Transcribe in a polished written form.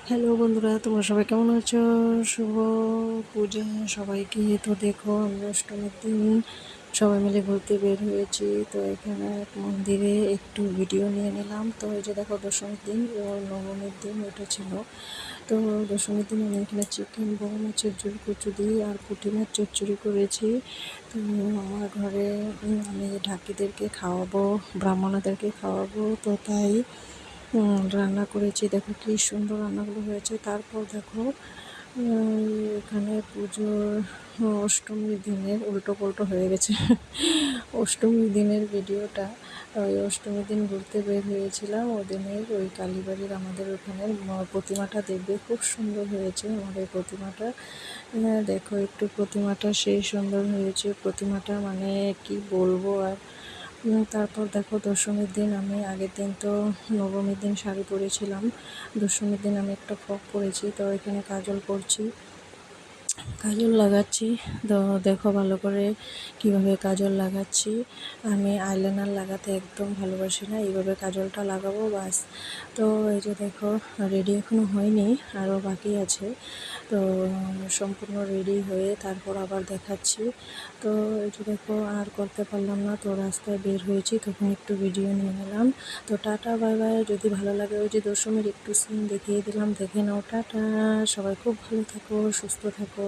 Hello বন্ধুরা, তোমরা সবাই কেমন আছো? শুভ পূজা সবাইকে। তো দেখো, আমি অষ্টমীর দিন সবাই মিলে ঘুরতে বের হয়েছি। তো এখানে এক মন্দিরে একটু ভিডিও নিয়ে নিলাম। তো এই যে দেখো, দশমীর দিন ও নবমীর দিন ওটা ছিল। তো দশমীর দিন আমি এখানে চিকেন, বড় মাছের ঝোল, কচুরি আর পুঁটি মাছ চচ্চড়ি করেছি। তো আমার ঘরে আমি ঢাকিদেরকে খাওয়াবো, ব্রাহ্মণদেরকে খাওয়াবো, তো তাই রান্না করেছি। দেখো কি সুন্দর রান্নাগুলো হয়েছে। তারপর দেখো এখানে পুজোর অষ্টমীর দিনের উল্টো পাল্টো হয়ে গেছে। অষ্টমীর দিনের ভিডিওটা, ওই অষ্টমীর দিন ঘুরতে বের হয়েছিলাম, ওদিনের ওই কালীবাড়ির আমাদের ওখানের প্রতিমাটা দেখবে, খুব সুন্দর হয়েছে আমাদের প্রতিমাটা। দেখো একটু প্রতিমাটা সেই সুন্দর হয়েছে প্রতিমাটা, মানে কি বলবো আর। তারপর দেখো দশমীর দিন আমি আগের দিন তো নবমীর দিন শাড়ি পরেছিলাম, দশমীর দিন আমি একটা ফ্রক পরেছি। তো এখানে কাজল করছি, কাজল লাগাচ্ছি। তো দেখো ভালো করে কিভাবে কাজল লাগাচ্ছি। আমি আইলাইনার লাগাতে একদম ভালোবাসি না, এইভাবে কাজলটা লাগাবো বাস। তো এই যে দেখো, রেডি এখনো হয়নি, আরও বাকি আছে। তো সম্পূর্ণ রেডি হয়ে তারপর আবার দেখাচ্ছি। তো এই যে দেখো, আর করতে পারলাম না, তো রাস্তায় বের হয়েছি, তখন একটু ভিডিও নিয়ে নিলাম। তো টাটা বাই বাই। যদি ভালো লাগে, ওই যে দশমীর একটু সিন দেখিয়ে দিলাম, দেখে নাও। টাটা, সবাই খুব ভালো থাকো, সুস্থ থাকো।